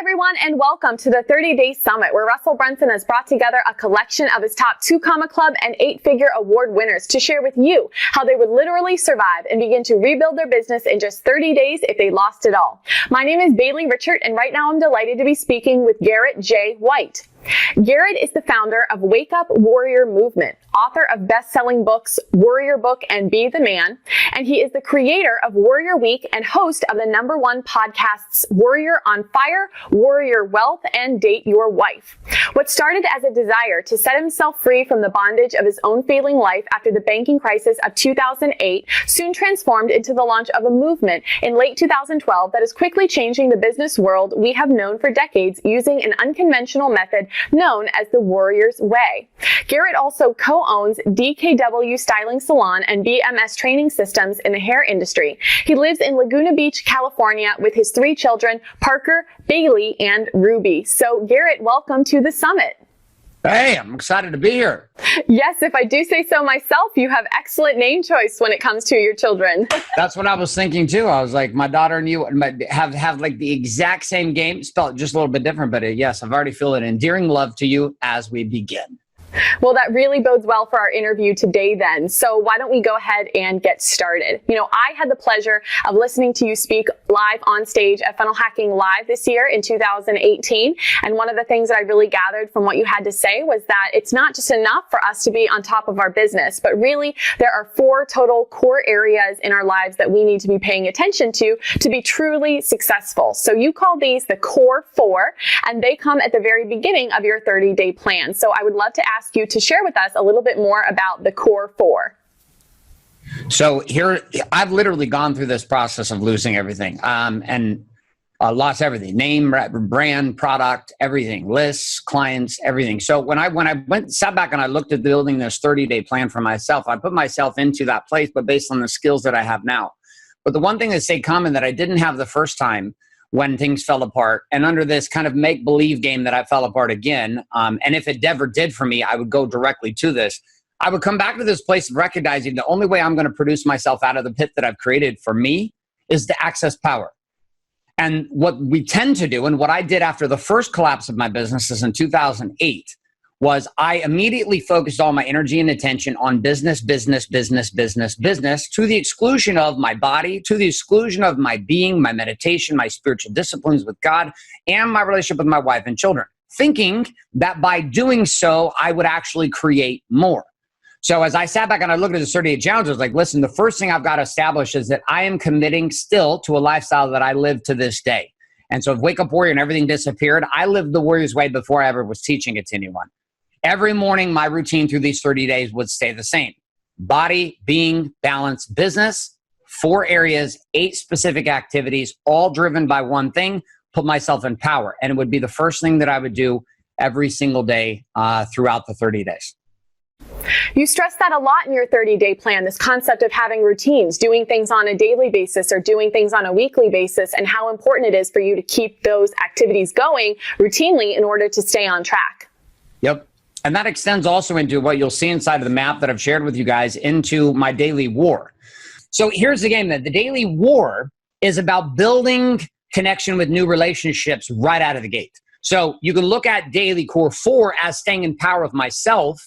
everyone, and welcome to the 30-Day Summit, where Russell Brunson has brought together a collection of his top 2 Comma Club and 8-figure award winners to share with you how they would literally survive and begin to rebuild their business in just 30 days if they lost it all. My name is Bailey Richard, and right now I'm delighted to be speaking with Garrett J. White. Garrett is the founder of Wake Up Warrior Movement, author of best-selling books Warrior Book and Be the Man, and he is the creator of Warrior Week and host of the #1 podcasts Warrior on Fire, Warrior Wealth, and Date Your Wife. What started as a desire to set himself free from the bondage of his own failing life after the banking crisis of 2008 soon transformed into the launch of a movement in late 2012 that is quickly changing the business world we have known for decades using an unconventional method known as the Warrior's Way. Garrett also co-owns DKW Styling Salon and BMS Training Systems in the hair industry. He lives in Laguna Beach, California with his 3 children, Parker, Bailey, and Ruby. So Garrett, welcome to the summit. Hey, I'm excited to be here. Yes, if I do say so myself, you have excellent name choice when it comes to your children. That's what I was thinking too. I was like, my daughter and you have like the exact same game, spelled just a little bit different, but yes, I've already feel an endearing love to you as we begin. Well, that really bodes well for our interview today then. So why don't we go ahead and get started? You know, I had the pleasure of listening to you speak live on stage at Funnel Hacking Live this year in 2018. And one of the things that I really gathered from what you had to say was that it's not just enough for us to be on top of our business, but really there are 4 total core areas in our lives that we need to be paying attention to be truly successful. So you call these the core 4, and they come at the very beginning of your 30-day plan. So I would love to ask you to share with us a little bit more about the core 4. So here, I've literally gone through this process of losing everything, and lost everything: name, brand, product, everything, lists, clients, everything. So when I sat back and I looked at building this 30-day plan for myself, I put myself into that place, but based on the skills that I have now. But the one thing that stayed common that I didn't have the first time when things fell apart, and under this kind of make-believe game that I fell apart again, and if it ever did for me, I would go directly to this. I would come back to this place of recognizing the only way I'm going to produce myself out of the pit that I've created for me is to access power. And what we tend to do, and what I did after the first collapse of my businesses in 2008, was I immediately focused all my energy and attention on business, to the exclusion of my body, to the exclusion of my being, my meditation, my spiritual disciplines with God, and my relationship with my wife and children, thinking that by doing so, I would actually create more. So as I sat back and I looked at the 30-day challenge, I was like, listen, the first thing I've got to establish is that I am committing still to a lifestyle that I live to this day. And so if Wake Up Warrior and everything disappeared, I lived the Warrior's Way before I ever was teaching it to anyone. Every morning, my routine through these 30 days would stay the same. Body, being, balance, business, 4 areas, 8 specific activities, all driven by one thing: put myself in power. And it would be the first thing that I would do every single day throughout the 30 days. You stress that a lot in your 30-day plan, this concept of having routines, doing things on a daily basis or doing things on a weekly basis, and how important it is for you to keep those activities going routinely in order to stay on track. Yep. And that extends also into what you'll see inside of the map that I've shared with you guys into my daily war. So here's the game that the daily war is about building connection with new relationships right out of the gate. So you can look at daily core 4 as staying in power with myself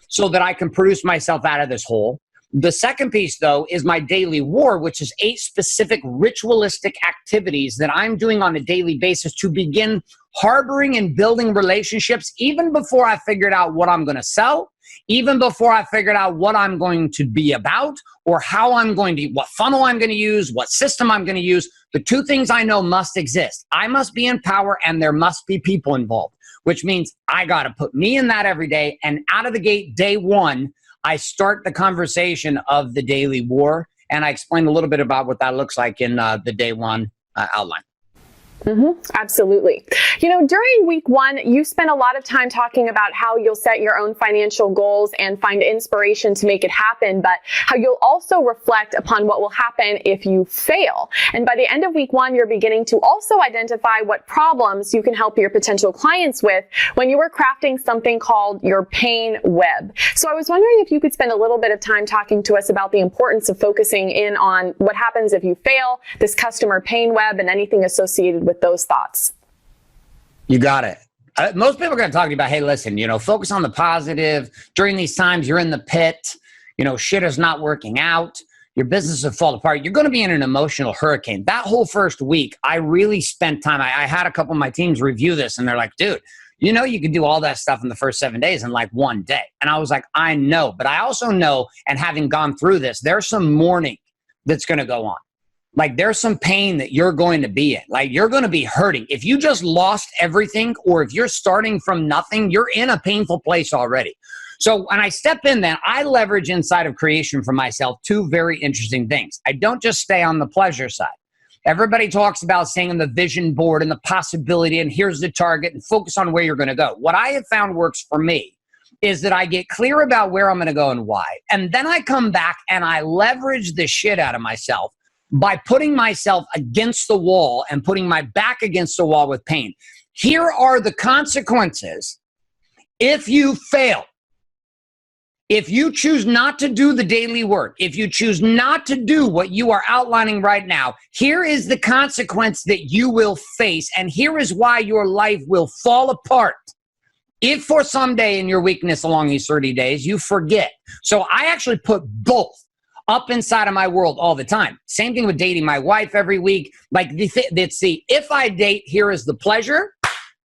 so that I can produce myself out of this hole. The second piece, though, is my daily war, which is 8 specific ritualistic activities that I'm doing on a daily basis to begin harboring and building relationships even before I figured out what I'm going to sell, even before I figured out what I'm going to be about, or how I'm going to, what funnel I'm going to use, what system I'm going to use. The 2 things I know must exist. I must be in power and there must be people involved, which means I got to put me in that every day. And out of the gate, day 1, I start the conversation of the daily war, and I explain a little bit about what that looks like in the day 1 outline. Absolutely. You know, during week 1, you spent a lot of time talking about how you'll set your own financial goals and find inspiration to make it happen, but how you'll also reflect upon what will happen if you fail. And by the end of week 1, you're beginning to also identify what problems you can help your potential clients with when you were crafting something called your pain web. So I was wondering if you could spend a little bit of time talking to us about the importance of focusing in on what happens if you fail, this customer pain web, and anything associated with those thoughts. You got it. Most people are going to talk to you about, hey, listen, focus on the positive. During these times, you're in the pit. Shit is not working out. Your business will fall apart. You're going to be in an emotional hurricane. That whole first week, I really spent time. I had a couple of my teams review this, and they're like, dude, you can do all that stuff in the first 7 days in like one day. And I was like, I know. But I also know, and having gone through this, there's some mourning that's going to go on. Like there's some pain that you're going to be in. Like you're going to be hurting. If you just lost everything, or if you're starting from nothing, you're in a painful place already. So when I step in, then I leverage inside of creation for myself two very interesting things. I don't just stay on the pleasure side. Everybody talks about staying on the vision board and the possibility, and here's the target, and focus on where you're going to go. What I have found works for me is that I get clear about where I'm going to go and why. And then I come back and I leverage the shit out of myself by putting myself against the wall and putting my back against the wall with pain. Here are the consequences if you fail. If you choose not to do the daily work, if you choose not to do what you are outlining right now, here is the consequence that you will face, and here is why your life will fall apart. If for some day in your weakness along these 30 days, you forget. So I actually put both up inside of my world all the time. Same thing with dating my wife every week. Like if I date, here is the pleasure.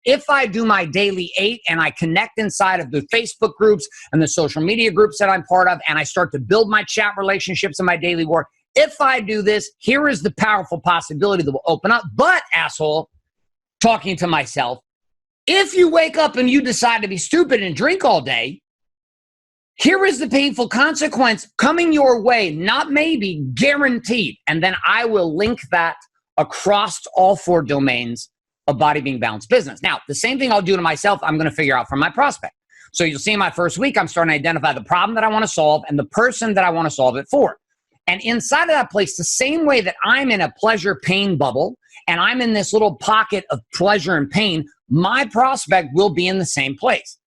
If I do my daily 8 and I connect inside of the Facebook groups and the social media groups that I'm part of, and I start to build my chat relationships in my daily work, if I do this, here is the powerful possibility that will open up. But, asshole, talking to myself, if you wake up and you decide to be stupid and drink all day, here is the painful consequence coming your way, not maybe, guaranteed. And then I will link that across all 4 domains of Body Being Balanced Business. Now, the same thing I'll do to myself, I'm going to figure out for my prospect. So you'll see in my first week, I'm starting to identify the problem that I want to solve and the person that I want to solve it for. And inside of that place, the same way that I'm in a pleasure pain bubble and I'm in this little pocket of pleasure and pain, my prospect will be in the same place.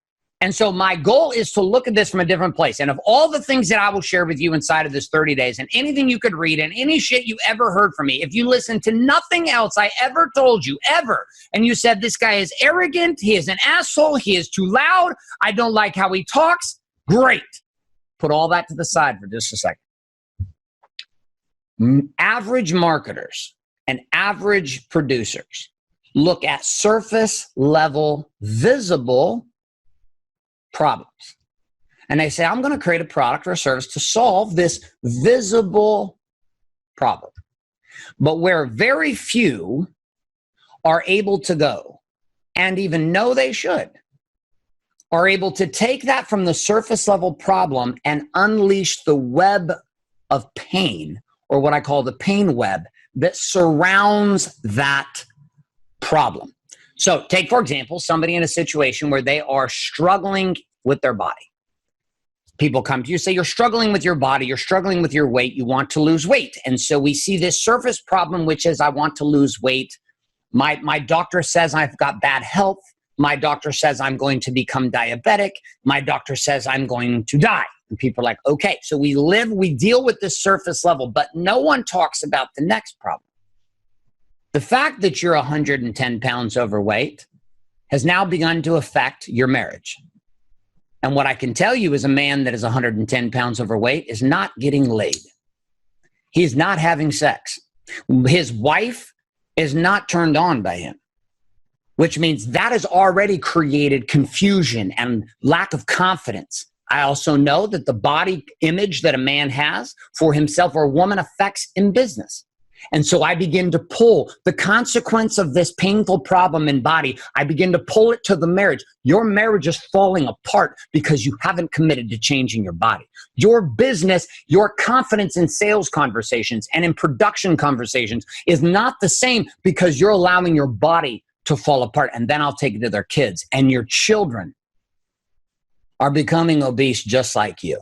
And so my goal is to look at this from a different place. And of all the things that I will share with you inside of this 30 days and anything you could read and any shit you ever heard from me, if you listen to nothing else I ever told you, ever, and you said, this guy is arrogant, he is an asshole, he is too loud, I don't like how he talks, great. Put all that to the side for just a second. Average marketers and average producers look at surface level, visible problems. And they say, I'm going to create a product or a service to solve this visible problem. But where very few are able to go, and even know they should, are able to take that from the surface level problem and unleash the web of pain, or what I call the pain web, that surrounds that problem. So take, for example, somebody in a situation where they are struggling with their body. People come to you, say, you're struggling with your body, you're struggling with your weight, you want to lose weight. And so we see this surface problem, which is, I want to lose weight. My doctor says I've got bad health. My doctor says I'm going to become diabetic. My doctor says I'm going to die. And people are like, okay, so we deal with this surface level, but no one talks about the next problem. The fact that you're 110 pounds overweight has now begun to affect your marriage. And what I can tell you is a man that is 110 pounds overweight is not getting laid. He's not having sex. His wife is not turned on by him, which means that has already created confusion and lack of confidence. I also know that the body image that a man has for himself or a woman affects in business. And so I begin to pull the consequence of this painful problem in body. I begin to pull it to the marriage. Your marriage is falling apart because you haven't committed to changing your body. Your business, your confidence in sales conversations and in production conversations is not the same because you're allowing your body to fall apart. And then I'll take it to their kids. And your children are becoming obese just like you.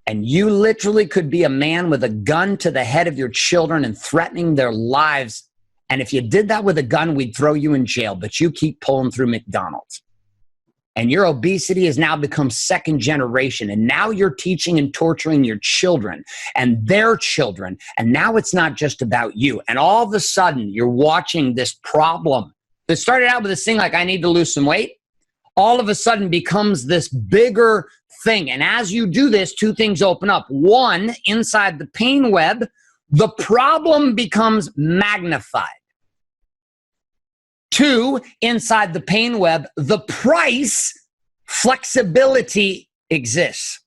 And you literally could be a man with a gun to the head of your children and threatening their lives. And if you did that with a gun, we'd throw you in jail, but you keep pulling through McDonald's. And your obesity has now become second generation. And now you're teaching and torturing your children and their children. And now it's not just about you. And all of a sudden, you're watching this problem that started out with this thing like, I need to lose some weight, all of a sudden becomes this bigger thing. And as you do this, two things open up. One, inside the pain web, the problem becomes magnified. Two, inside the pain web, the price flexibility exists.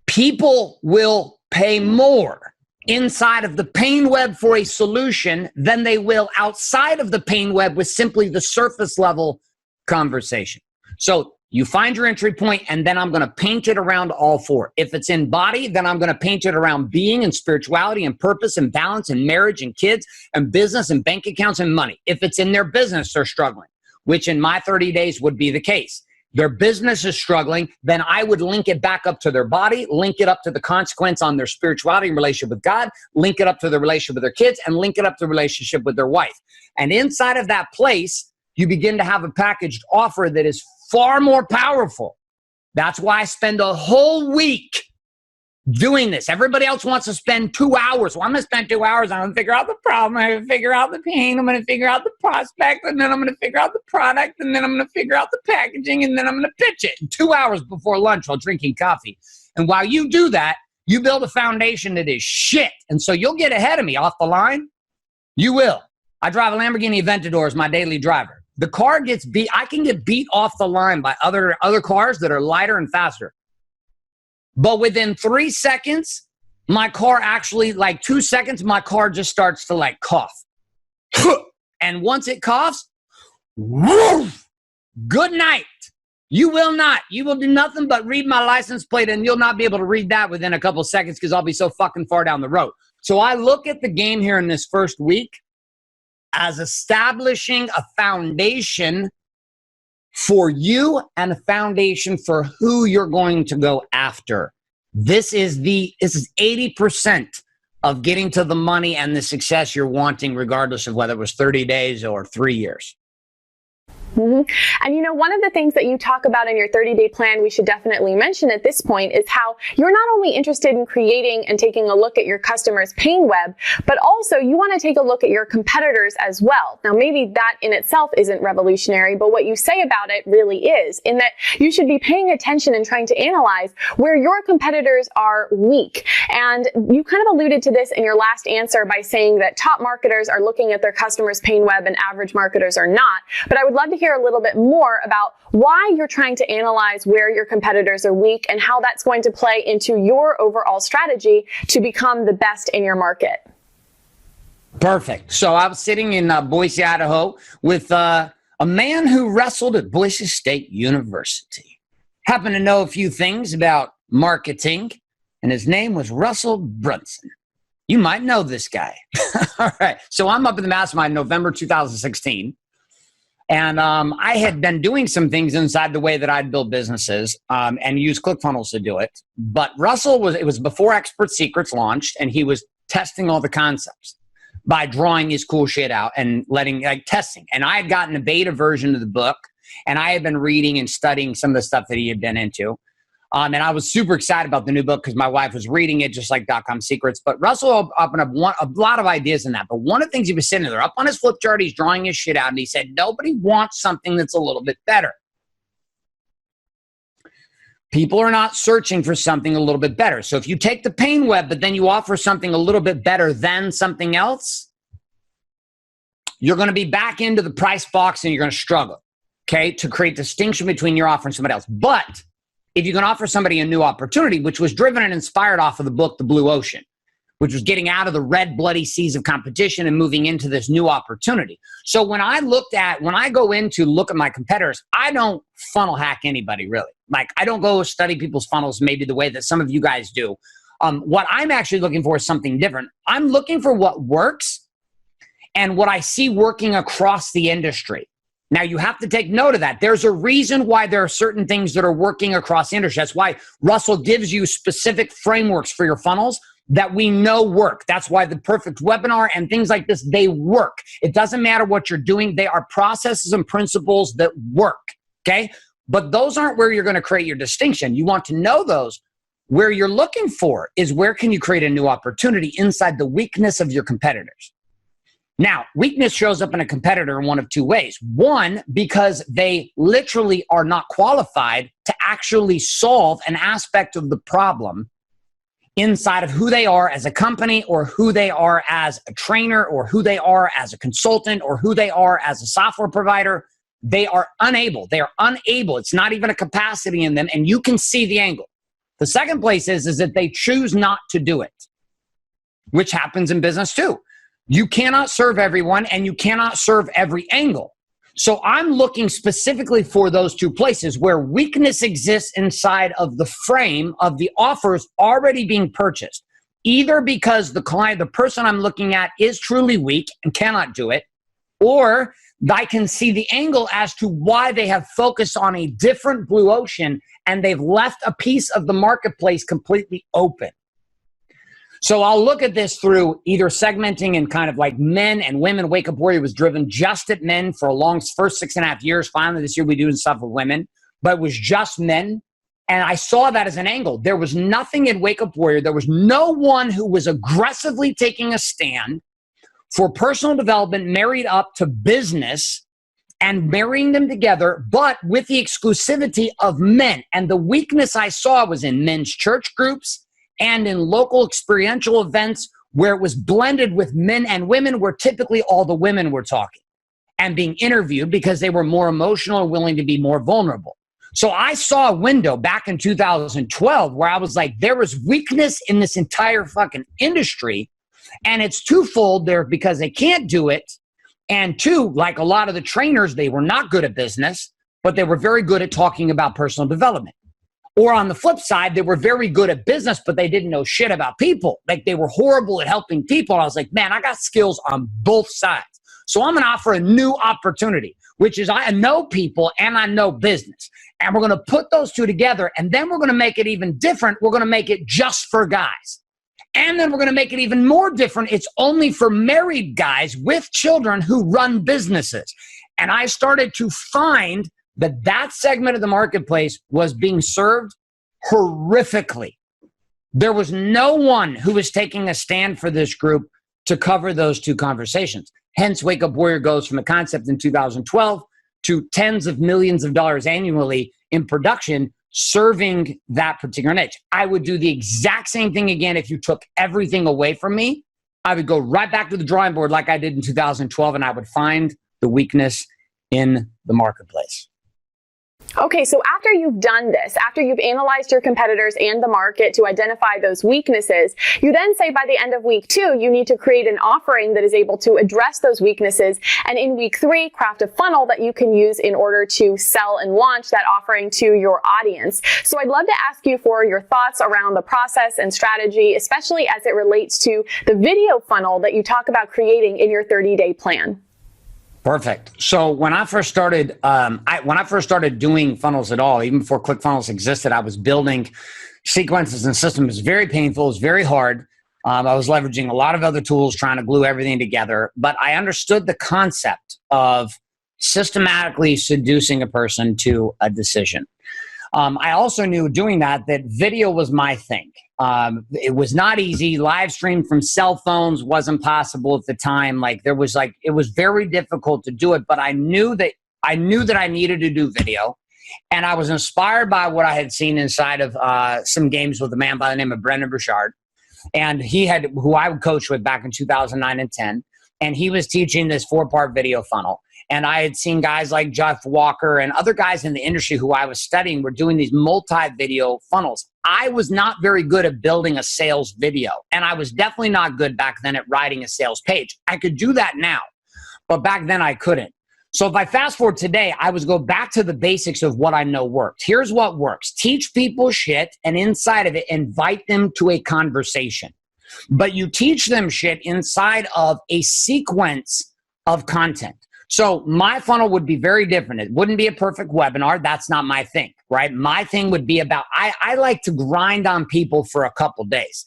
People will pay more inside of the pain web for a solution than they will outside of the pain web with simply the surface level conversation. So you find your entry point, and then I'm going to paint it around all four. If it's in body, then I'm going to paint it around being and spirituality and purpose and balance and marriage and kids and business and bank accounts and money. If it's in their business, they're struggling, which in my 30 days would be the case. Their business is struggling, then I would link it back up to their body, link it up to the consequence on their spirituality and relationship with God, link it up to the relationship with their kids, and link it up to the relationship with their wife. And inside of that place, you begin to have a packaged offer that is far more powerful. That's why I spend a whole week doing this. Everybody else wants to spend 2 hours. Well, I'm going to spend 2 hours. I'm going to figure out the problem. I'm going to figure out the pain. I'm going to figure out the prospect. And then I'm going to figure out the product. And then I'm going to figure out the packaging. And then I'm going to pitch it in 2 hours before lunch while drinking coffee. And while you do that, you build a foundation that is shit. And so you'll get ahead of me off the line. You will. I drive a Lamborghini Aventador as my daily driver. The car gets beat. I can get beat off the line by other cars that are lighter and faster. But within 3 seconds, my car actually, like 2 seconds, my car just starts to like cough. And once it coughs, woof, good night. You will not. You will do nothing but read my license plate, and you'll not be able to read that within a couple seconds because I'll be so fucking far down the road. So I look at the game here in this first week as establishing a foundation for you and a foundation for who you're going to go after. This is 80% of getting to the money and the success you're wanting, regardless of whether it was 30 days or 3 years. Mm-hmm. And you know, one of the things that you talk about in your 30-day plan, we should definitely mention at this point, is how you're not only interested in creating and taking a look at your customers' pain web, but also you want to take a look at your competitors as well. Now, maybe that in itself isn't revolutionary, but what you say about it really is, in that you should be paying attention and trying to analyze where your competitors are weak. And you kind of alluded to this in your last answer by saying that top marketers are looking at their customers' pain web and average marketers are not. But I would love to hear a little bit more about why you're trying to analyze where your competitors are weak and how that's going to play into your overall strategy to become the best in your market. Perfect. So I was sitting in Boise, Idaho with a man who wrestled at Boise State University. Happened to know a few things about marketing, and his name was Russell Brunson. You might know this guy. All right. So I'm up in the mastermind in November 2016. And I had been doing some things inside the way that I'd build businesses and use ClickFunnels to do it. But Russell it was before Expert Secrets launched, and he was testing all the concepts by drawing his cool shit out and testing. And I had gotten a beta version of the book, and I had been reading and studying some of the stuff that he had been into. And I was super excited about the new book because my wife was reading it, just like .com Secrets. But Russell opened up a lot of ideas in that. But one of the things he was sitting there up on his flip chart, he's drawing his shit out, and he said, nobody wants something that's a little bit better. People are not searching for something a little bit better. So if you take the pain web, but then you offer something a little bit better than something else, you're going to be back into the price box and you're going to struggle, okay, to create distinction between your offer and somebody else. But if you can offer somebody a new opportunity, which was driven and inspired off of the book, The Blue Ocean, which was getting out of the red, bloody seas of competition and moving into this new opportunity. So when I go in to look at my competitors, I don't funnel hack anybody, really. Like, I don't go study people's funnels maybe the way that some of you guys do. What I'm actually looking for is something different. I'm looking for what works and what I see working across the industry. Now, you have to take note of that. There's a reason why there are certain things that are working across the industry. That's why Russell gives you specific frameworks for your funnels that we know work. That's why the perfect webinar and things like this, they work. It doesn't matter what you're doing. They are processes and principles that work, okay? But those aren't where you're going to create your distinction. You want to know those. Where you're looking for is where can you create a new opportunity inside the weakness of your competitors. Now, weakness shows up in a competitor in one of two ways. One, because they literally are not qualified to actually solve an aspect of the problem inside of who they are as a company, or who they are as a trainer, or who they are as a consultant, or who they are as a software provider. They are unable. They are unable. It's not even a capacity in them, and you can see the angle. The second place is that they choose not to do it, which happens in business too. You cannot serve everyone, and you cannot serve every angle. So I'm looking specifically for those two places where weakness exists inside of the frame of the offers already being purchased, either because the client, the person I'm looking at, is truly weak and cannot do it, or I can see the angle as to why they have focused on a different blue ocean and they've left a piece of the marketplace completely open. So I'll look at this through either segmenting and kind of like men and women. Wake Up Warrior was driven just at men for a long first 6.5 years. Finally, this year we do stuff with women, but it was just men. And I saw that as an angle. There was nothing in Wake Up Warrior. There was no one who was aggressively taking a stand for personal development married up to business and marrying them together, but with the exclusivity of men. And the weakness I saw was in men's church groups and in local experiential events where it was blended with men and women, where typically all the women were talking and being interviewed because they were more emotional and willing to be more vulnerable. So I saw a window back in 2012 where I was like, there was weakness in this entire fucking industry. And it's twofold there, because they can't do it. And two, like a lot of the trainers, they were not good at business, but they were very good at talking about personal development. Or on the flip side, they were very good at business, but they didn't know shit about people. Like they were horrible at helping people. And I was like, man, I got skills on both sides. So I'm going to offer a new opportunity, which is I know people and I know business. And we're going to put those two together. And then we're going to make it even different. We're going to make it just for guys. And then we're going to make it even more different. It's only for married guys with children who run businesses. And I started to find that that segment of the marketplace was being served horrifically. There was no one who was taking a stand for this group to cover those two conversations. Hence, Wake Up Warrior goes from a concept in 2012 to tens of millions of dollars annually in production, serving that particular niche. I would do the exact same thing again if you took everything away from me. I would go right back to the drawing board like I did in 2012, and I would find the weakness in the marketplace. Okay, so after you've done this, after you've analyzed your competitors and the market to identify those weaknesses, you then say by the end of week 2, you need to create an offering that is able to address those weaknesses. And in week 3, craft a funnel that you can use in order to sell and launch that offering to your audience. So I'd love to ask you for your thoughts around the process and strategy, especially as it relates to the video funnel that you talk about creating in your 30-day plan. Perfect. So when I first started, doing funnels at all, even before ClickFunnels existed, I was building sequences and systems. It was very painful. It was very hard. I was leveraging a lot of other tools, trying to glue everything together. But I understood the concept of systematically seducing a person to a decision. I also knew doing that video was my thing. It was not easy. Live stream from cell phones wasn't possible at the time. It was very difficult to do it, but I knew that I needed to do video. And I was inspired by what I had seen inside of some games with a man by the name of Brendan Burchard. And who I would coach with back in 2009 and 10. And he was teaching this 4-part video funnel. And I had seen guys like Jeff Walker and other guys in the industry who I was studying were doing these multi-video funnels. I was not very good at building a sales video. And I was definitely not good back then at writing a sales page. I could do that now, but back then I couldn't. So if I fast forward today, I would go back to the basics of what I know worked. Here's what works. Teach people shit, and inside of it, invite them to a conversation. But you teach them shit inside of a sequence of content. So my funnel would be very different. It wouldn't be a perfect webinar. That's not my thing, right? My thing would be about, I like to grind on people for a couple days.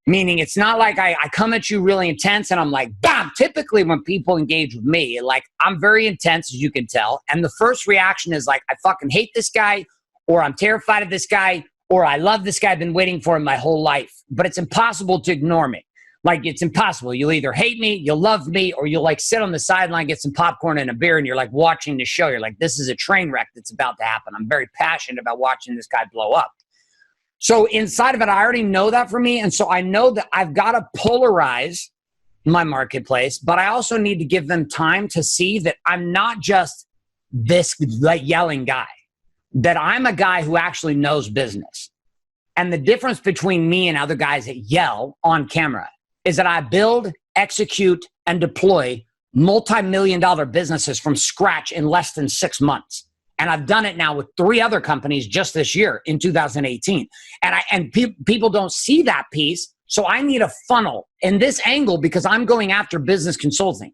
Meaning it's not like I come at you really intense and I'm like, bam. Typically when people engage with me, I'm very intense, as you can tell. And the first reaction is like, I fucking hate this guy, or I'm terrified of this guy, or I love this guy. I've been waiting for him my whole life, but it's impossible to ignore me. Like, it's impossible. You'll either hate me, you'll love me, or you'll like sit on the sideline, get some popcorn and a beer, and you're like watching the show. You're like, this is a train wreck that's about to happen. I'm very passionate about watching this guy blow up. So inside of it, I already know that for me. And so I know that I've got to polarize my marketplace, but I also need to give them time to see that I'm not just this like yelling guy, that I'm a guy who actually knows business. And the difference between me and other guys that yell on camera is that I build, execute, and deploy multi-million-dollar businesses from scratch in less than 6 months. And I've done it now with 3 other companies just this year in 2018. And people don't see that piece. So I need a funnel in this angle because I'm going after business consulting.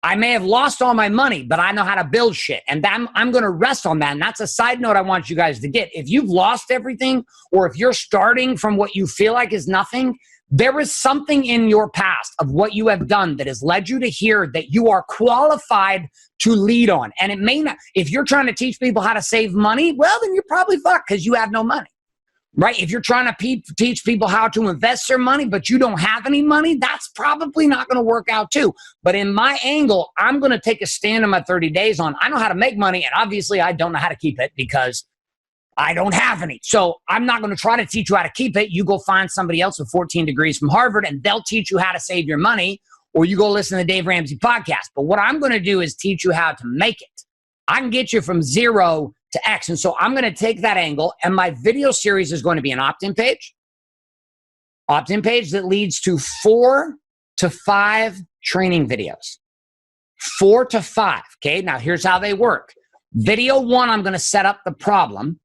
I may have lost all my money, but I know how to build shit. And I'm going to rest on that. And that's a side note I want you guys to get. If you've lost everything, or if you're starting from what you feel like is nothing, there is something in your past of what you have done that has led you to here that you are qualified to lead on. And it may not, if you're trying to teach people how to save money, well, then you're probably fucked because you have no money. Right? If you're trying to teach people how to invest their money, but you don't have any money, that's probably not going to work out too. But in my angle, I'm going to take a stand in my 30 days on, I know how to make money, and obviously I don't know how to keep it because I don't have any. So I'm not going to try to teach you how to keep it. You go find somebody else with 14 degrees from Harvard, and they'll teach you how to save your money, or you go listen to the Dave Ramsey podcast. But what I'm going to do is teach you how to make it. I can get you from 0 to X. And so I'm going to take that angle, and my video series is going to be an opt-in page that leads to 4 to 5 training videos. 4 to 5. Okay. Now here's how they work. Video 1, I'm going to set up the problem,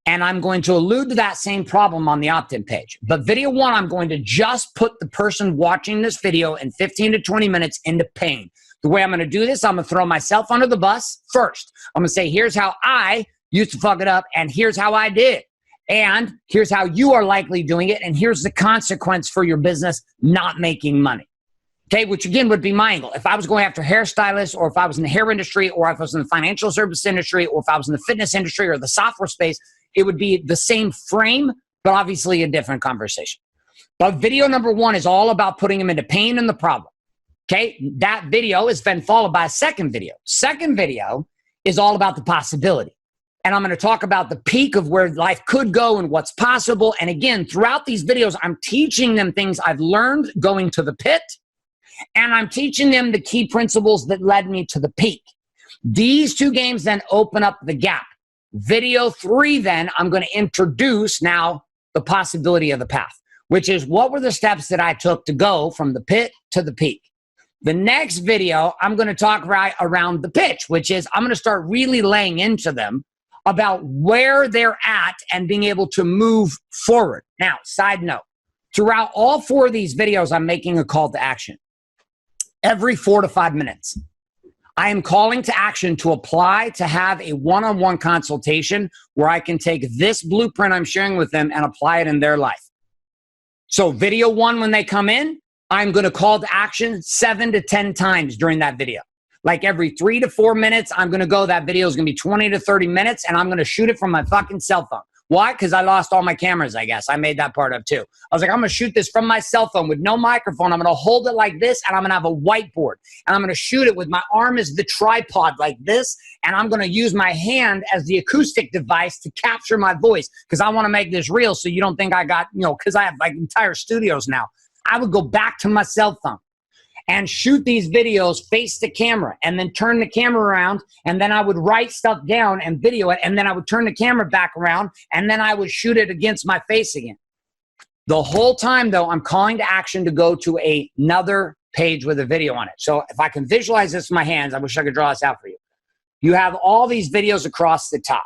and I'm going to allude to that same problem on the opt-in page. But video 1, I'm going to just put the person watching this video in 15 to 20 minutes into pain. The way I'm going to do this, I'm going to throw myself under the bus first. I'm going to say, here's how I used to fuck it up, and here's how I did. And here's how you are likely doing it, and here's the consequence for your business not making money. Okay, which again would be my angle. If I was going after hairstylists, or if I was in the hair industry, or if I was in the financial service industry, or if I was in the fitness industry or the software space, it would be the same frame, but obviously a different conversation. But video number 1 is all about putting them into pain and the problem. Okay, that video is then followed by a second video. Second video is all about the possibility. And I'm going to talk about the peak of where life could go and what's possible. And again, throughout these videos, I'm teaching them things I've learned going to the pit, and I'm teaching them the key principles that led me to the peak. These 2 games then open up the gap. Video 3, then I'm going to introduce now the possibility of the path, which is what were the steps that I took to go from the pit to the peak. The next video, I'm going to talk right around the pitch, which is I'm going to start really laying into them about where they're at and being able to move forward. Now, side note, throughout all 4 of these videos, I'm making a call to action. Every 4 to 5 minutes, I am calling to action to apply to have a one-on-one consultation where I can take this blueprint I'm sharing with them and apply it in their life. So video 1, when they come in, I'm going to call to action 7 to 10 times during that video. Like every 3 to 4 minutes, I'm going to go, that video is going to be 20 to 30 minutes, and I'm going to shoot it from my fucking cell phone. Why? Because I lost all my cameras, I guess. I made that part up too. I was like, I'm going to shoot this from my cell phone with no microphone. I'm going to hold it like this, and I'm going to have a whiteboard. And I'm going to shoot it with my arm as the tripod like this, and I'm going to use my hand as the acoustic device to capture my voice, because I want to make this real so you don't think I got, because I have like entire studios now. I would go back to my cell phone and shoot these videos face to camera, and then turn the camera around, and then I would write stuff down and video it, and then I would turn the camera back around, and then I would shoot it against my face again. The whole time, though, I'm calling to action to go to another page with a video on it. So if I can visualize this in my hands, I wish I could draw this out for you. You have all these videos across the top,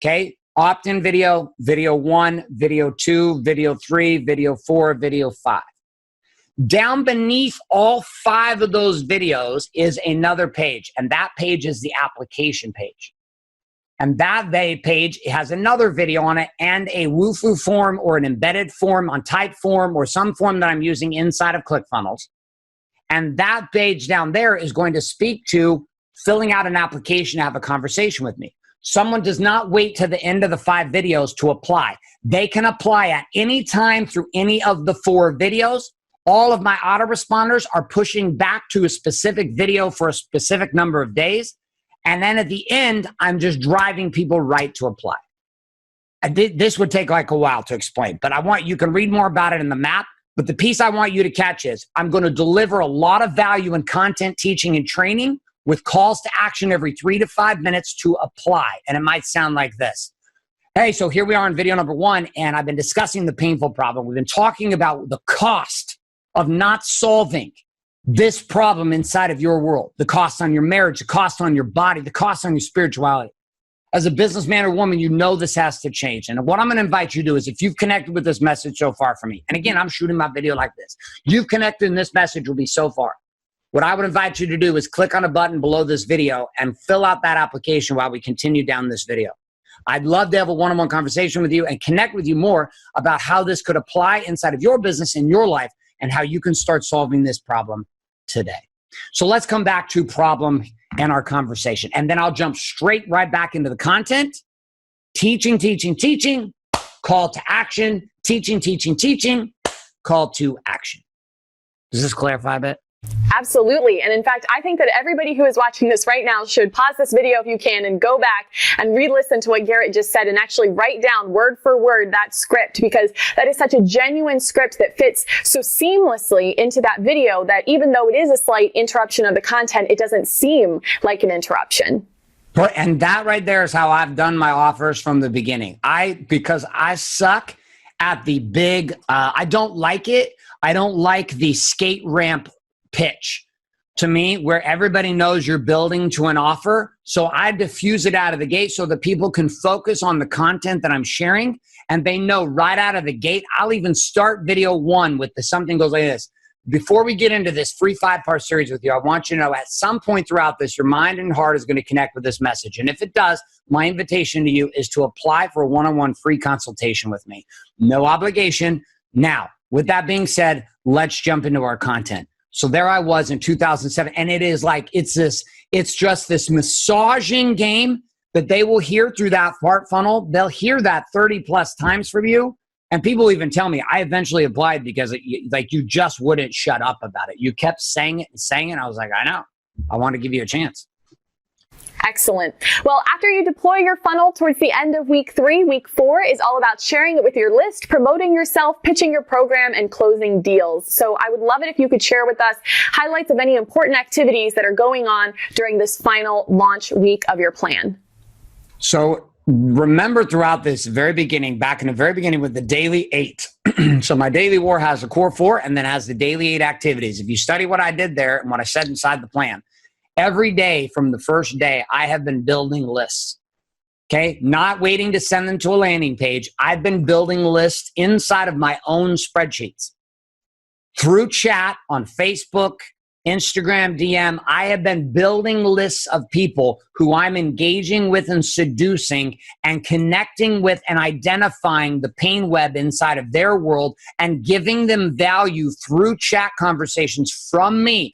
okay? Opt-in video, video 1, video 2, video 3, video 4, video 5. Down beneath all 5 of those videos is another page, and that page is the application page. And that page has another video on it and a Wufoo form or an embedded form on Typeform or some form that I'm using inside of ClickFunnels. And that page down there is going to speak to filling out an application to have a conversation with me. Someone does not wait to the end of the 5 videos to apply. They can apply at any time through any of the 4 videos. All of my autoresponders are pushing back to a specific video for a specific number of days. And then at the end, I'm just driving people right to apply. This would take like a while to explain, but you can read more about it in the map. But the piece I want you to catch is I'm going to deliver a lot of value in content, teaching, and training with calls to action every 3 to 5 minutes to apply. And it might sound like this. Hey, so here we are in video number 1, and I've been discussing the painful problem. We've been talking about the cost of not solving this problem inside of your world, the cost on your marriage, the cost on your body, the cost on your spirituality. As a businessman or woman, you know this has to change. And what I'm going to invite you to do is if you've connected with this message so far for me, and again, I'm shooting my video like this, you've connected and this message will be so far. What I would invite you to do is click on a button below this video and fill out that application while we continue down this video. I'd love to have a one-on-one conversation with you and connect with you more about how this could apply inside of your business in your life and how you can start solving this problem today. So let's come back to problem and our conversation. And then I'll jump straight right back into the content. Teaching, teaching, teaching, call to action, teaching, teaching, teaching, call to action. Does this clarify a bit? Absolutely. And in fact, I think that everybody who is watching this right now should pause this video if you can and go back and re-listen to what Garrett just said and actually write down word for word that script, because that is such a genuine script that fits so seamlessly into that video that even though it is a slight interruption of the content, it doesn't seem like an interruption. And that right there is how I've done my offers from the beginning. Because I suck at the big, I don't like it. I don't like the skate ramp pitch to me where everybody knows you're building to an offer. So I diffuse it out of the gate so that people can focus on the content that I'm sharing and they know right out of the gate. I'll even start video 1 with something goes like this. Before we get into this free 5-part series with you, I want you to know at some point throughout this, your mind and heart is going to connect with this message. And if it does, my invitation to you is to apply for a one-on-one free consultation with me. No obligation. Now, with that being said, let's jump into our content. So there I was in 2007, and it is like, it's just this massaging game that they will hear through that fart funnel. They'll hear that 30 plus times from you. And people even tell me, I eventually applied because you just wouldn't shut up about it. You kept saying it and saying it. I was like, I know, I want to give you a chance. Excellent. Well, after you deploy your funnel towards the end of week 3, week 4 is all about sharing it with your list, promoting yourself, pitching your program, and closing deals. So I would love it if you could share with us highlights of any important activities that are going on during this final launch week of your plan. So remember throughout this very beginning, back in the very beginning with the daily 8. So my daily war has a core 4 and then has the daily 8 activities. If you study what I did there and what I said inside the plan, every day from the first day, I have been building lists, okay? Not waiting to send them to a landing page. I've been building lists inside of my own spreadsheets. Through chat on Facebook, Instagram, DM, I have been building lists of people who I'm engaging with and seducing and connecting with and identifying the pain web inside of their world and giving them value through chat conversations from me.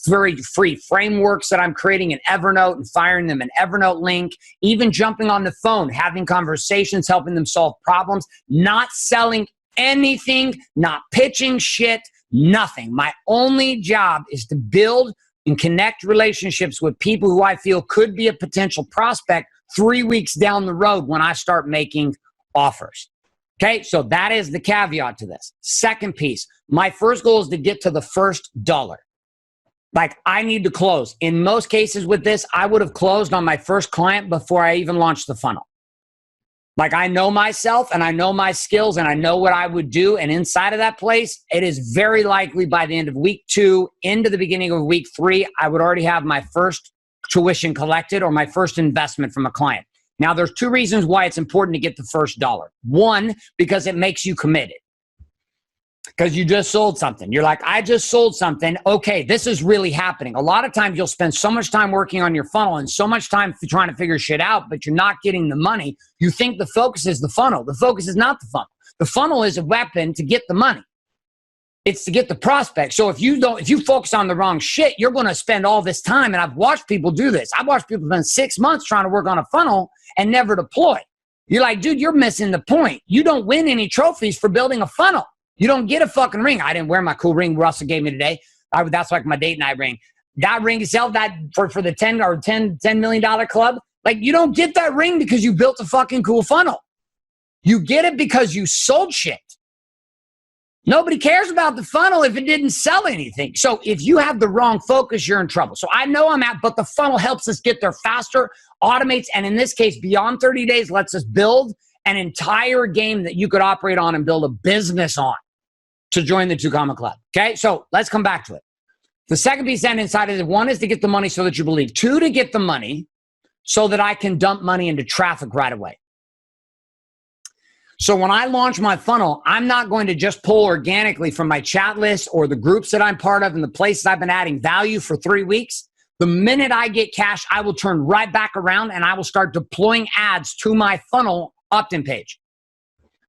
Very free frameworks that I'm creating in Evernote and firing them an Evernote link, even jumping on the phone, having conversations, helping them solve problems, not selling anything, not pitching shit, nothing. My only job is to build and connect relationships with people who I feel could be a potential prospect 3 weeks down the road when I start making offers. Okay, so that is the caveat to this. Second piece, my first goal is to get to the first dollar. Like I need to close. In most cases with this, I would have closed on my first client before I even launched the funnel. Like I know myself and I know my skills and I know what I would do. And inside of that place, it is very likely by the end of week 2 into the beginning of week 3, I would already have my first tuition collected or my first investment from a client. Now there's 2 reasons why it's important to get the first dollar. 1, because it makes you committed. Because you just sold something. You're like, I just sold something. Okay, this is really happening. A lot of times you'll spend so much time working on your funnel and so much time trying to figure shit out, but you're not getting the money. You think the focus is the funnel. The focus is not the funnel. The funnel is a weapon to get the money. It's to get the prospect. So if you focus on the wrong shit, you're going to spend all this time. And I've watched people do this. I've watched people spend 6 months trying to work on a funnel and never deploy. You're like, dude, you're missing the point. You don't win any trophies for building a funnel. You don't get a fucking ring. I didn't wear my cool ring Russell gave me today. That's like my date night ring. That ring itself, that for the $10 million club, like you don't get that ring because you built a fucking cool funnel. You get it because you sold shit. Nobody cares about the funnel if it didn't sell anything. So if you have the wrong focus, you're in trouble. So I know I'm but the funnel helps us get there faster, automates, and in this case, beyond 30 days, lets us build an entire game that you could operate on and build a business on to join the 2 Comma Club. Okay, so let's come back to it. The second piece then inside of it, 1 is to get the money so that you believe. 2, to get the money so that I can dump money into traffic right away. So when I launch my funnel, I'm not going to just pull organically from my chat list or the groups that I'm part of and the places I've been adding value for 3 weeks. The minute I get cash, I will turn right back around and I will start deploying ads to my funnel opt-in page.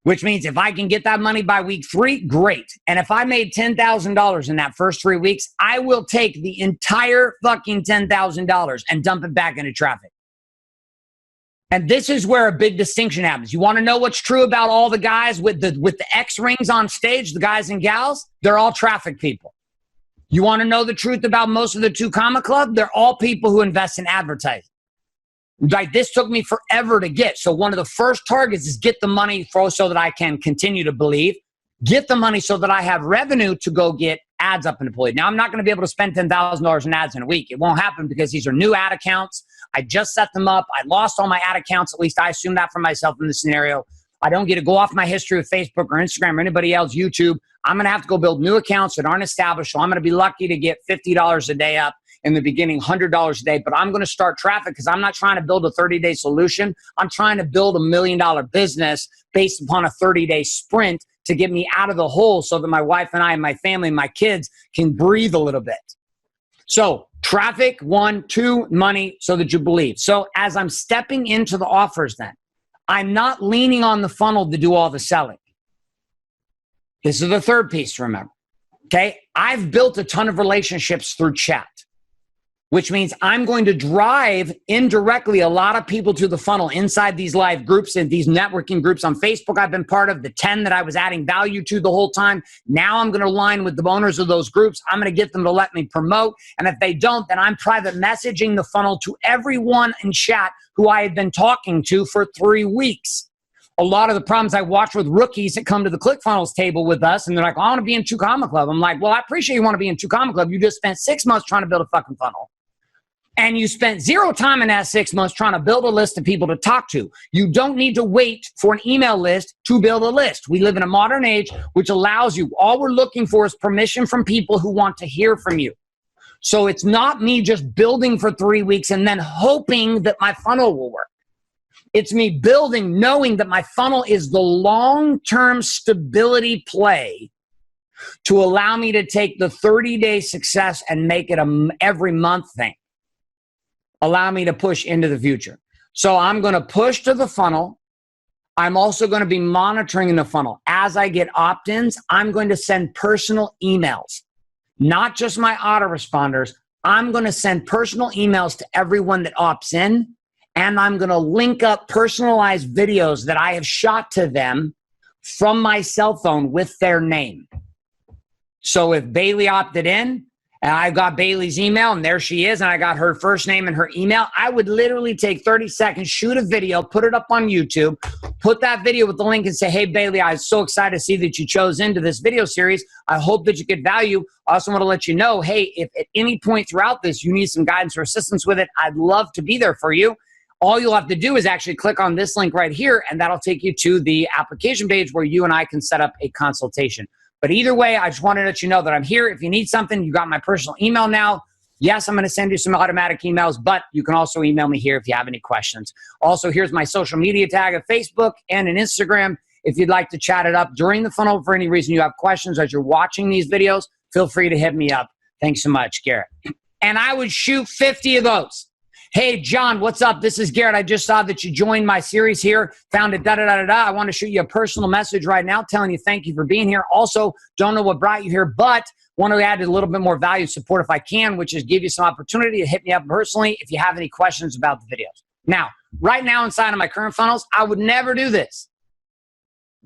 Which means if I can get that money by week 3, great. And if I made $10,000 in that first 3 weeks, I will take the entire fucking $10,000 and dump it back into traffic. And this is where a big distinction happens. You want to know what's true about all the guys with the X rings on stage, the guys and gals? They're all traffic people. You want to know the truth about most of the 2 Comma Club? They're all people who invest in advertising. Like this took me forever to get. So one of the first targets is get the money so that I can continue to believe. Get the money so that I have revenue to go get ads up and deployed. Now, I'm not going to be able to spend $10,000 in ads in a week. It won't happen because these are new ad accounts. I just set them up. I lost all my ad accounts. At least I assume that for myself in this scenario. I don't get to go off my history of Facebook or Instagram or anybody else, YouTube. I'm going to have to go build new accounts that aren't established. So I'm going to be lucky to get $50 a day up in the beginning, $100 a day. But I'm going to start traffic because I'm not trying to build a 30-day solution. I'm trying to build $1 million business based upon a 30-day sprint to get me out of the hole so that my wife and I and my family and my kids can breathe a little bit. So traffic, 1, 2, money so that you believe. So as I'm stepping into the offers then, I'm not leaning on the funnel to do all the selling. This is the third piece to remember. Okay, I've built a ton of relationships through chat, which means I'm going to drive indirectly a lot of people to the funnel inside these live groups and these networking groups on Facebook I've been part of, the 10 that I was adding value to the whole time. Now I'm going to align with the owners of those groups. I'm going to get them to let me promote. And if they don't, then I'm private messaging the funnel to everyone in chat who I had been talking to for 3 weeks. A lot of the problems I watch with rookies that come to the ClickFunnels table with us, and they're like, well, I want to be in 2 Comma Club. I'm like, well, I appreciate you want to be in 2 Comma Club. You just spent 6 months trying to build a fucking funnel. And you spent 0 time in that 6 months trying to build a list of people to talk to. You don't need to wait for an email list to build a list. We live in a modern age which allows you. All we're looking for is permission from people who want to hear from you. So it's not me just building for 3 weeks and then hoping that my funnel will work. It's me building, knowing that my funnel is the long-term stability play to allow me to take the 30-day success and make it a every month thing. Allow me to push into the future. So I'm going to push to the funnel. I'm also going to be monitoring in the funnel. As I get opt-ins, I'm going to send personal emails, not just my autoresponders. I'm going to send personal emails to everyone that opts in, and I'm going to link up personalized videos that I have shot to them from my cell phone with their name. So if Bailey opted in, and I got Bailey's email, and there she is, and I got her first name and her email, I would literally take 30 seconds, shoot a video, put it up on YouTube, put that video with the link and say, hey, Bailey, I was so excited to see that you chose into this video series. I hope that you get value. I also want to let you know, hey, if at any point throughout this you need some guidance or assistance with it, I'd love to be there for you. All you'll have to do is actually click on this link right here, and that'll take you to the application page where you and I can set up a consultation. But either way, I just wanted to let you know that I'm here. If you need something, you got my personal email now. Yes, I'm going to send you some automatic emails, but you can also email me here if you have any questions. Also, here's my social media tag of Facebook and an Instagram. If you'd like to chat it up during the funnel for any reason you have questions as you're watching these videos, feel free to hit me up. Thanks so much, Garrett. And I would shoot 50 of those. Hey, John, what's up? This is Garrett. I just saw that you joined my series here. Found it, da-da-da-da-da. I want to shoot you a personal message right now telling you thank you for being here. Also, don't know what brought you here, but want to add a little bit more value support if I can, which is give you some opportunity to hit me up personally if you have any questions about the videos. Now, right now inside of my current funnels, I would never do this.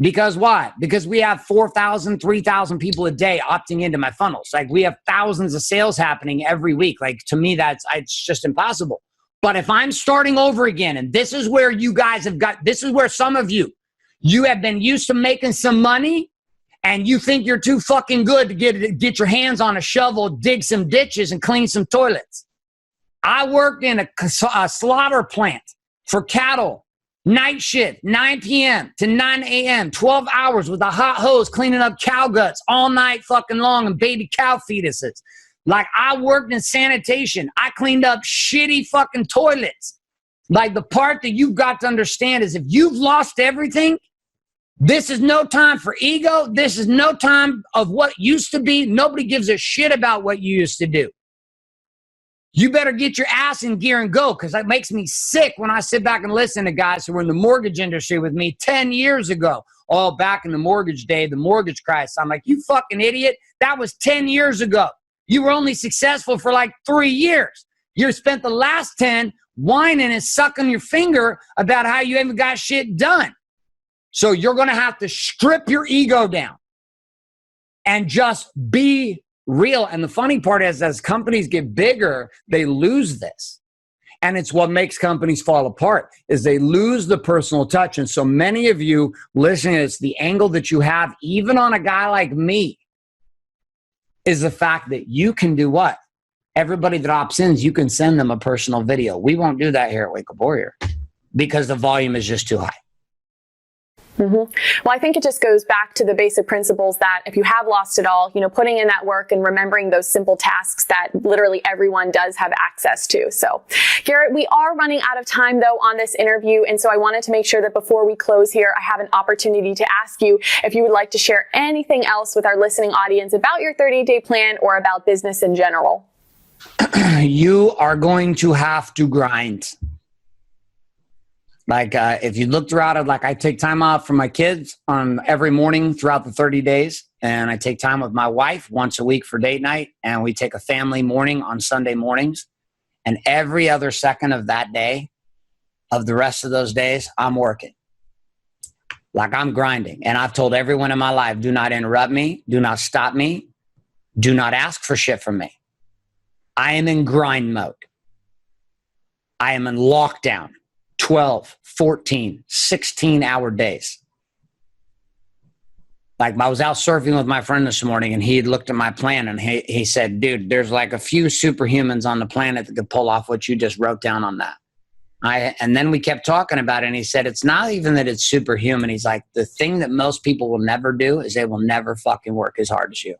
Because why? Because we have 4,000, 3,000 people a day opting into my funnels. Like we have thousands of sales happening every week. Like to me, it's just impossible. But if I'm starting over again, and this is where you guys this is where some of you have been used to making some money and you think you're too fucking good to get your hands on a shovel, dig some ditches and clean some toilets. I worked in a slaughter plant for cattle. Night shift, 9 p.m. to 9 a.m., 12 hours with a hot hose cleaning up cow guts all night fucking long and baby cow fetuses. Like I worked in sanitation. I cleaned up shitty fucking toilets. Like the part that you've got to understand is if you've lost everything, this is no time for ego. This is no time of what used to be. Nobody gives a shit about what you used to do. You better get your ass in gear and go, because that makes me sick when I sit back and listen to guys who were in the mortgage industry with me 10 years ago, all back in the mortgage day, the mortgage crisis. I'm like, you fucking idiot. That was 10 years ago. You were only successful for like 3 years. You spent the last 10 whining and sucking your finger about how you haven't got shit done. So you're going to have to strip your ego down and just be real. And the funny part is, as companies get bigger, they lose this. And it's what makes companies fall apart, is they lose the personal touch. And so many of you listening, it's the angle that you have, even on a guy like me, is the fact that you can do what? Everybody that opts in, you can send them a personal video. We won't do that here at Wake Up Warrior because the volume is just too high. Mm-hmm. Well, I think it just goes back to the basic principles that if you have lost it all, putting in that work and remembering those simple tasks that literally everyone does have access to. So, Garrett, we are running out of time, though, on this interview. And so I wanted to make sure that before we close here, I have an opportunity to ask you if you would like to share anything else with our listening audience about your 30-day plan or about business in general. You are going to have to grind. Like if you look throughout it, like I take time off from my kids on every morning throughout the 30 days. And I take time with my wife once a week for date night. And we take a family morning on Sunday mornings. And every other second of that day, of the rest of those days, I'm working. Like I'm grinding. And I've told everyone in my life, do not interrupt me. Do not stop me. Do not ask for shit from me. I am in grind mode. I am in lockdown. 12, 14, 16-hour days. Like I was out surfing with my friend this morning and he had looked at my plan and he said, dude, there's like a few superhumans on the planet that could pull off what you just wrote down on that. And then we kept talking about it and he said, it's not even that it's superhuman. He's like, the thing that most people will never do is they will never fucking work as hard as you.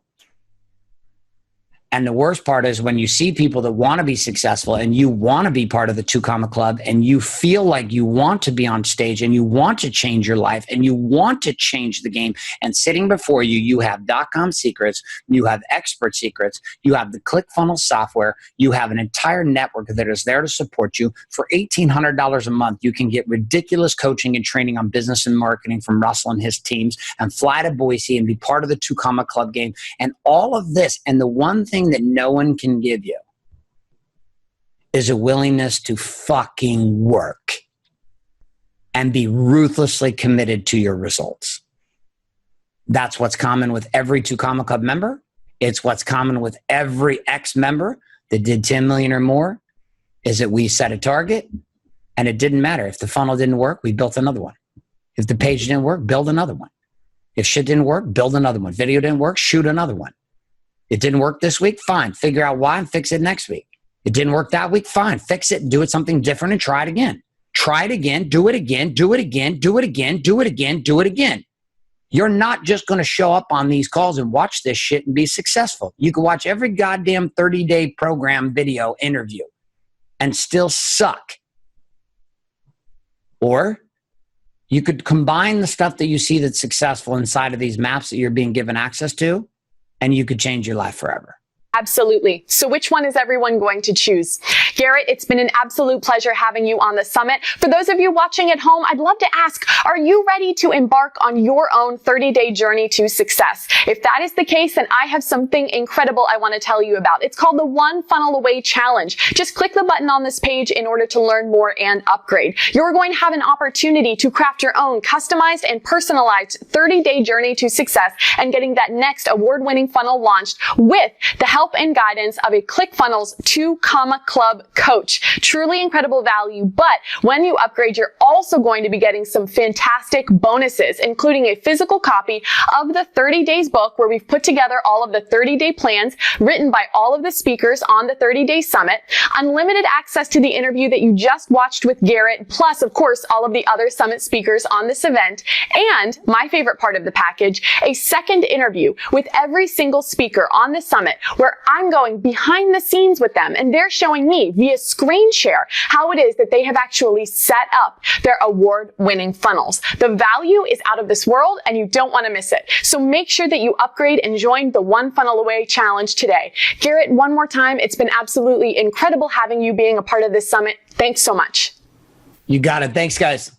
And the worst part is when you see people that want to be successful and you want to be part of the 2 Comma Club and you feel like you want to be on stage and you want to change your life and you want to change the game, and sitting before you, you have .com secrets, you have expert secrets, you have the ClickFunnels software, you have an entire network that is there to support you. For $1,800 a month, you can get ridiculous coaching and training on business and marketing from Russell and his teams and fly to Boise and be part of the 2 Comma Club game and all of this. And the one thing that no one can give you is a willingness to fucking work and be ruthlessly committed to your results. That's what's common with every 2 Comma Club member. It's what's common with every ex-member that did 10 million or more, is that we set a target and it didn't matter. If the funnel didn't work, we built another one. If the page didn't work, build another one. If shit didn't work, build another one. Video didn't work, shoot another one. It didn't work this week? Fine. Figure out why and fix it next week. It didn't work that week? Fine. Fix it and do it something different and try it again. Try it again. Do it again. Do it again. Do it again. Do it again. Do it again. You're not just going to show up on these calls and watch this shit and be successful. You can watch every goddamn 30-day program video interview and still suck. Or you could combine the stuff that you see that's successful inside of these maps that you're being given access to, and you could change your life forever. Absolutely. So which one is everyone going to choose? Garrett, it's been an absolute pleasure having you on the summit. For those of you watching at home, I'd love to ask, are you ready to embark on your own 30-day journey to success? If that is the case, then I have something incredible I want to tell you about. It's called the One Funnel Away Challenge. Just click the button on this page in order to learn more and upgrade. You're going to have an opportunity to craft your own customized and personalized 30-day journey to success and getting that next award-winning funnel launched with the help and guidance of a ClickFunnels 2 Club coach. Truly incredible value, but when you upgrade, you're also going to be getting some fantastic bonuses, including a physical copy of the 30 Days book where we've put together all of the 30-day plans written by all of the speakers on the 30-day summit, unlimited access to the interview that you just watched with Garrett, plus, of course, all of the other summit speakers on this event, and my favorite part of the package, a second interview with every single speaker on the summit where I'm going behind the scenes with them and they're showing me via screen share how it is that they have actually set up their award-winning funnels. The value is out of this world and you don't want to miss it. So make sure that you upgrade and join the One Funnel Away Challenge today. Garrett, one more time, it's been absolutely incredible having you being a part of this summit. Thanks so much. You got it. Thanks, guys.